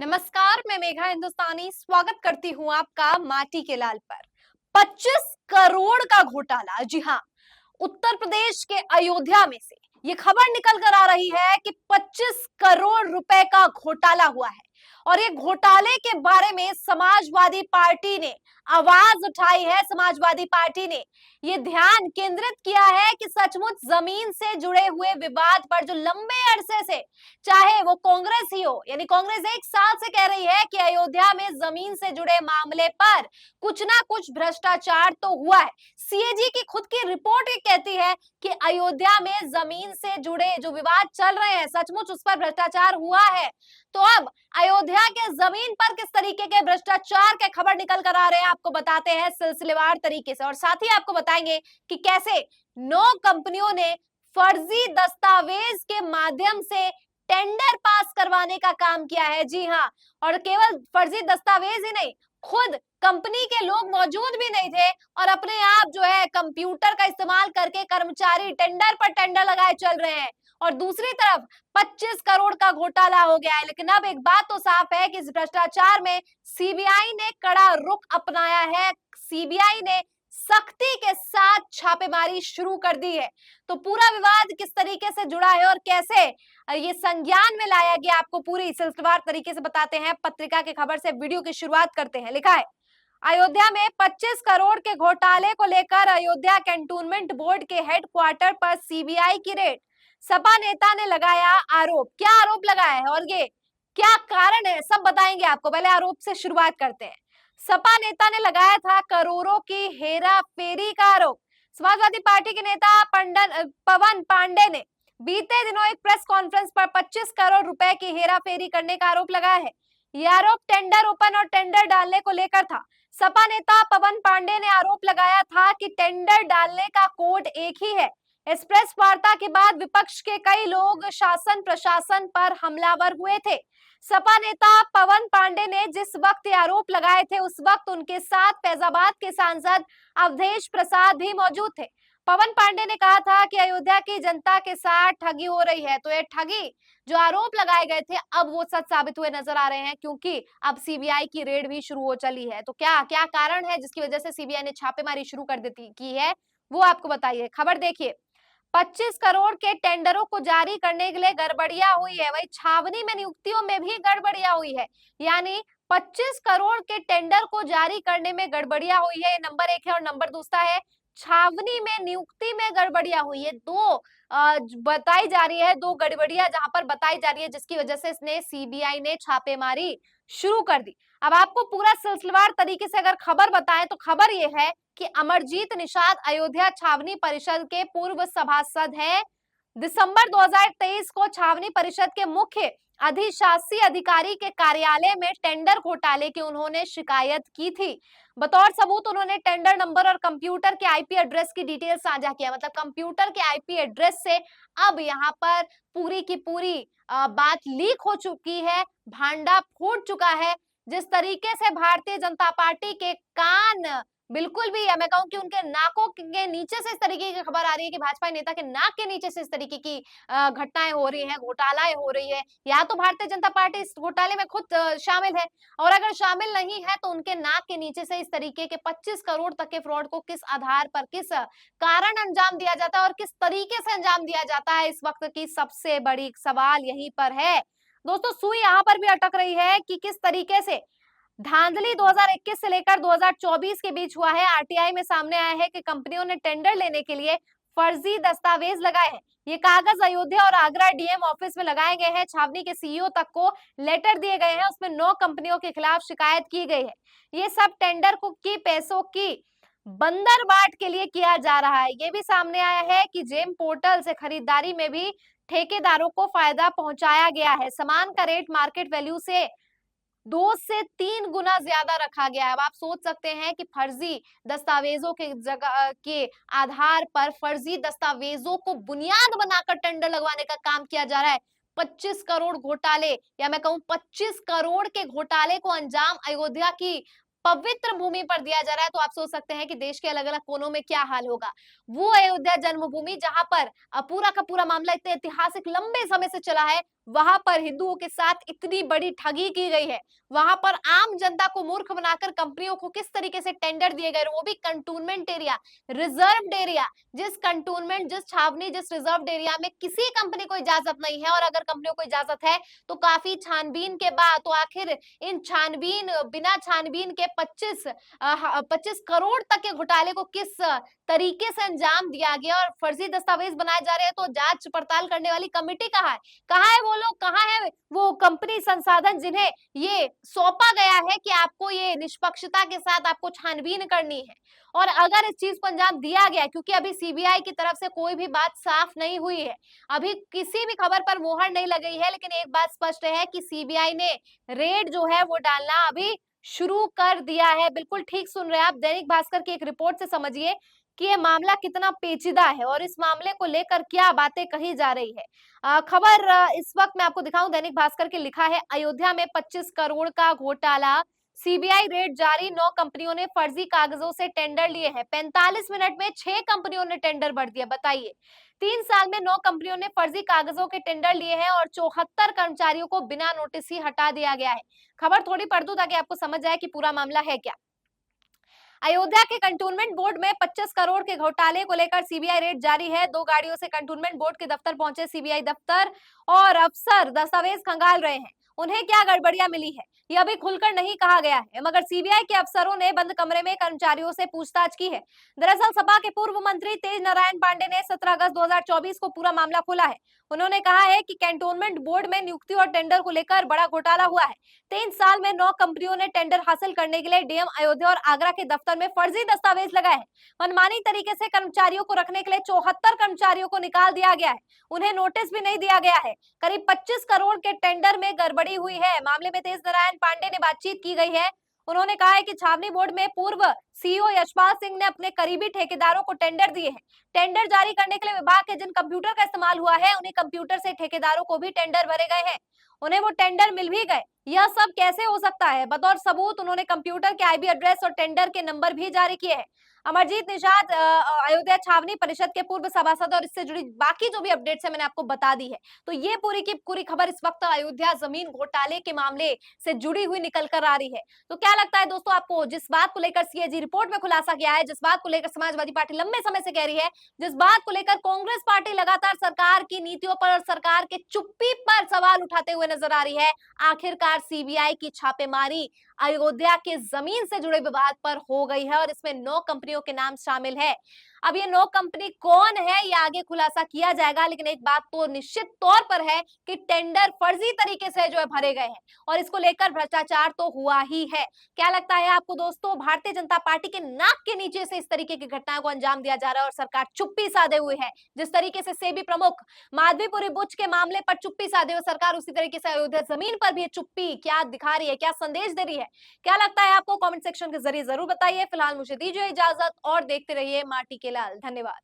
नमस्कार, मैं मेघा हिंदुस्तानी स्वागत करती हूँ आपका माटी के लाल पर। 25 करोड़ का घोटाला, जी हाँ, उत्तर प्रदेश के अयोध्या में से ये खबर निकल कर आ रही है कि 25 करोड़ रुपए का घोटाला हुआ है। और ये घोटाले के बारे में समाजवादी पार्टी ने आवाज उठाई है। समाजवादी पार्टी ने ये ध्यान केंद्रित किया है कि सचमुच जमीन से जुड़े हुए विवाद पर जो लंबे अरसे से, चाहे वो कांग्रेस ही हो, यानी कांग्रेस एक साल से कह रही है कि अयोध्या में जमीन से जुड़े मामले पर कुछ ना कुछ भ्रष्टाचार तो हुआ है। सीएजी की खुद की रिपोर्ट ये कहती है कि अयोध्या में जमीन से जुड़े जो विवाद चल रहे हैं, सचमुच उस पर भ्रष्टाचार हुआ है। तो अब अयोध्या के जमीन पर किस तरीके के भ्रष्टाचार के खबर निकल कर आ रहे हैं, आपको बताते हैं सिलसिलेवार तरीके से। और साथ ही आपको बताएंगे कि कैसे 9 कंपनियों ने फर्जी दस्तावेज के माध्यम से टेंडर पास करवाने का काम किया है। जी हाँ, और केवल फर्जी दस्तावेज ही नहीं, खुद कंपनी के लोग मौजूद भी नहीं थे और अपने आप जो है कंप्यूटर का इस्तेमाल करके कर्मचारी टेंडर पर टेंडर लगाए चल रहे हैं। और दूसरी तरफ 25 करोड़ का घोटाला हो गया है। लेकिन अब एक बात तो साफ है कि इस भ्रष्टाचार में सीबीआई ने कड़ा रुख अपनाया है। सीबीआई ने सख्ती के साथ छापेमारी शुरू कर दी है। तो पूरा विवाद किस तरीके से जुड़ा है और कैसे ये संज्ञान में लाया गया, आपको पूरी सिलसिलेवार तरीके से बताते हैं। पत्रिका की खबर से वीडियो की शुरुआत करते हैं। लिखा है, अयोध्या में 25 करोड़ के घोटाले को लेकर अयोध्या कैंटोनमेंट बोर्ड के हेडक्वार्टर पर सीबीआई की रेड। सपा नेता ने लगाया आरोप। क्या आरोप लगाया है और ये क्या कारण है, सब बताएंगे आपको। पहले आरोप से शुरुआत करते हैं। सपा नेता ने लगाया था करोड़ों की हेरा फेरी का आरोप। समाजवादी पार्टी के नेता पवन पांडे ने बीते दिनों एक प्रेस कॉन्फ्रेंस पर 25 करोड़ रुपए की हेरा फेरी करने का आरोप लगाया है। यह आरोप टेंडर ओपन और टेंडर डालने को लेकर था। सपा नेता पवन पांडे ने आरोप लगाया था कि टेंडर डालने का कोड एक ही है। इस प्रेस वार्ता के बाद विपक्ष के कई लोग शासन प्रशासन पर हमलावर हुए थे। सपा नेता पवन पांडे ने जिस वक्त ये आरोप लगाए थे, उस वक्त उनके साथ फैजाबाद के सांसद अवधेश प्रसाद भी मौजूद थे। पवन पांडे ने कहा था कि अयोध्या की जनता के साथ ठगी हो रही है। तो ये ठगी जो आरोप लगाए गए थे, अब वो सच साबित हुए नजर आ रहे हैं, क्योंकि अब सीबीआई की रेड भी शुरू हो चली है। तो क्या क्या कारण है जिसकी वजह से सीबीआई ने छापेमारी शुरू कर देती की है, वो आपको बताइए। खबर देखिए, 25 करोड़ के टेंडरों को जारी करने के लिए गड़बड़ियां हुई है। वही छावनी में नियुक्तियों में भी गड़बड़ियां हुई है। यानी 25 करोड़ के टेंडर को जारी करने में गड़बड़ियां हुई है, ये नंबर 1 है। और नंबर दूसरा है, छावनी में नियुक्ति में गड़बड़ियां हुई है। दो बताई जा रही है, दो गड़बड़ियां जहां पर बताई जा रही है, जिसकी वजह से इसने सीबीआई ने छापेमारी शुरू कर दी। अब आपको पूरा सिलसिलेवार तरीके से अगर खबर बताएं तो खबर यह है कि अमरजीत निषाद अयोध्या छावनी परिषद के पूर्व सभासद हैं। दिसंबर 2023 को छावनी परिषद के मुख्य अधिशासी अधिकारी के कार्यालय में टेंडर घोटाले की उन्होंने शिकायत की थी। बतौर सबूत उन्होंने टेंडर नंबर और कंप्यूटर के आईपी एड्रेस की डिटेल साझा किया। मतलब कंप्यूटर के आईपी एड्रेस से अब यहाँ पर पूरी की पूरी बात लीक हो चुकी है, भांडा फूट चुका है। जिस तरीके से भारतीय जनता पार्टी के कान बिल्कुल भी, या मैं कहूं कि उनके नाकों के नीचे से इस तरीके की खबर आ रही है कि भाजपा नेता के नाक के नीचे से इस तरीके की घटनाएं हो रही हैं, घोटालाएं हो रही है। या तो भारतीय जनता पार्टी इस घोटाले में खुद शामिल है, और अगर शामिल नहीं है तो उनके नाक के नीचे से इस तरीके के 25 करोड़ तक के फ्रॉड को किस आधार पर, किस कारण अंजाम दिया जाता है और किस तरीके से अंजाम दिया जाता है, इस वक्त की सबसे बड़ी सवाल यहीं पर है। दोस्तों, सुई यहां पर भी अटक रही है कि किस तरीके से धांधली 2021 से लेकर 2024 के बीच हुआ है। आरटीआई में सामने आया है कि कंपनियों ने टेंडर लेने के लिए फर्जी दस्तावेज लगाए हैं। ये कागज अयोध्या और आगरा डीएम ऑफिस में लगाए गए हैं। छावनी के सीईओ तक को लेटर दिए गए हैं, उसमें 9 कंपनियों के खिलाफ शिकायत की गई है। ये सब टेंडर को की पैसों की बंदरबाट के लिए किया जा रहा है। ये भी सामने आया है कि जेम पोर्टल से खरीदारी में भी ठेकेदारों को फायदा पहुंचाया गया है। सामान का रेट मार्केट वैल्यू से 2 से 3 गुना ज्यादा रखा गया है। अब आप सोच सकते हैं कि फर्जी दस्तावेजों के जगह के आधार पर फर्जी दस्तावेजों को बुनियाद बनाकर टेंडर लगवाने का काम किया जा रहा है। 25 करोड़ घोटाले, या मैं कहूं 25 करोड़ के घोटाले को अंजाम अयोध्या की पवित्र भूमि पर दिया जा रहा है। तो आप सोच सकते हैं कि देश के अलग अलग कोनों में क्या हाल होगा। वो अयोध्या जन्मभूमि जहां पर पूरा का पूरा मामला इतने ऐतिहासिक लंबे समय से चला है, वहां पर हिंदुओं के साथ इतनी बड़ी ठगी की गई है, वहां पर आम जनता को मूर्ख बनाकर कंपनियों को किस तरीके से टेंडर दिए गए, वो भी कंटोनमेंट एरिया, रिजर्व्ड एरिया, जिस कंटोनमेंट, जिस छावनी, जिस रिजर्व्ड एरिया में किसी कंपनी को इजाजत नहीं है, और अगर कंपनियों को इजाजत है तो काफी छानबीन के बाद, तो आखिर इन छानबीन, बिना छानबीन के 25 करोड़ तक के घोटाले को किस तरीके से अंजाम दिया गया, और फर्जी दस्तावेज बनाए जा रहे हैं, तो जांच पड़ताल करने वाली कमेटी कहाँ है? कहाँ है वो लोग, कहाँ है वो कंपनी संसाधन जिन्हें ये सौंपा गया है कि आपको ये निष्पक्षता के साथ आपको छानबीन करनी है? और अगर इस चीज को अंजाम दिया गया, क्योंकि अभी सीबीआई की तरफ से कोई भी बात साफ नहीं हुई है, अभी किसी भी खबर पर मोहर नहीं लगी है, लेकिन एक बात स्पष्ट है कि सीबीआई ने रेड जो है वो डालना अभी शुरू कर दिया है। बिल्कुल ठीक सुन रहे हैं आप, दैनिक भास्कर की एक रिपोर्ट से समझिए कि ये मामला कितना पेचीदा है और इस मामले को लेकर क्या बातें कही जा रही है। खबर इस वक्त मैं आपको दिखाऊं, दैनिक भास्कर के लिखा है, अयोध्या में 25 करोड़ का घोटाला, सीबीआई रेड जारी, 9 कंपनियों ने फर्जी कागजों से टेंडर लिए हैं। 45 मिनट में 6 कंपनियों ने टेंडर भर दिया, बताइए। 3 साल में 9 कंपनियों ने फर्जी कागजों के टेंडर लिए हैं और 74 कर्मचारियों को बिना नोटिस ही हटा दिया गया है। खबर थोड़ी पढ़ दूं ताकि आपको समझ जाए कि पूरा मामला है क्या। अयोध्या के कंटोनमेंट बोर्ड में 25 करोड़ के घोटाले को लेकर सीबीआई रेड जारी है। 2 गाड़ियों से कंटोनमेंट बोर्ड के दफ्तर पहुंचे सीबीआई दफ्तर, और अफसर दस्तावेज खंगाल रहे हैं। उन्हें क्या गड़बड़ियां मिली है, ये अभी खुलकर नहीं कहा गया है, मगर सीबीआई के अफसरों ने बंद कमरे में कर्मचारियों से पूछताछ की है। दरअसल सपा के पूर्व मंत्री तेज नारायण पांडे ने 17 अगस्त 2024 को पूरा मामला खोला है। उन्होंने कहा है कि कैंटोनमेंट बोर्ड में नियुक्ति और टेंडर को लेकर बड़ा घोटाला हुआ है। 3 साल में 9 कंपनियों ने टेंडर हासिल करने के लिए डीएम अयोध्या और आगरा के दफ्तर में फर्जी दस्तावेज लगाए हैं। मनमानी तरीके से कर्मचारियों को रखने के लिए 74 कर्मचारियों को निकाल दिया गया है, उन्हें नोटिस भी नहीं दिया गया है। करीब 25 करोड़ के टेंडर में गड़बड़ी हुई है। मामले में तेज नारायण पांडे ने बातचीत की गई है। उन्होंने कहा है कि छावनी बोर्ड में पूर्व सीईओ यशपाल सिंह ने अपने करीबी ठेकेदारों को टेंडर दिए हैं। टेंडर जारी करने के लिए विभाग के जिन कंप्यूटर का इस्तेमाल हुआ है, उन्हीं कंप्यूटर से ठेकेदारों को भी टेंडर भरे गए हैं, उन्हें वो टेंडर मिल भी गए। यह सब कैसे हो सकता है? बतौर सबूत उन्होंने कंप्यूटर के आईपी एड्रेस और टेंडर के नंबर भी जारी किए हैं। अमरजीत निषाद अयोध्या छावनी परिषद के पूर्व सभासद, और इससे जुड़ी बाकी जो भी अपडेट्स है मैंने आपको बता दी है। तो ये पूरी की पूरी खबर इस वक्त अयोध्या जमीन घोटाले के मामले से जुड़ी हुई निकल कर आ रही है। तो क्या लगता है दोस्तों आपको, जिस बात को लेकर सीएजी रिपोर्ट में खुलासा किया है, जिस बात को लेकर समाजवादी पार्टी लंबे समय से कह रही है, जिस बात को लेकर कांग्रेस पार्टी लगातार सरकार की नीतियों पर और सरकार के चुप्पी पर सवाल उठाते हुए नजर आ रही है, आखिरकार सीबीआई की छापेमारी अयोध्या के जमीन से जुड़े विवाद पर हो गई है और इसमें 9 कंपनियों के नाम शामिल है। अब ये 9 कंपनी कौन है ये आगे खुलासा किया जाएगा, लेकिन एक बात तो निश्चित तौर पर है कि टेंडर फर्जी तरीके से जो है भरे गए हैं और इसको लेकर भ्रष्टाचार तो हुआ ही है। क्या लगता है आपको दोस्तों, भारतीय जनता पार्टी के नाक के नीचे से इस तरीके की घटनाओं को अंजाम दिया जा रहा है और सरकार चुप्पी साधे हुए है? जिस तरीके से सेबी प्रमुख माधवीपुरी बुच के मामले पर चुप्पी साधे हुए सरकार, उसी तरीके से अयोध्या जमीन पर भी ये चुप्पी क्या दिखा रही है, क्या संदेश दे रही है? क्या लगता है आपको? कमेंट सेक्शन के जरिए जरूर बताइए। फिलहाल मुझे दीजिए इजाजत और देखते रहिए माटी के लाल। धन्यवाद।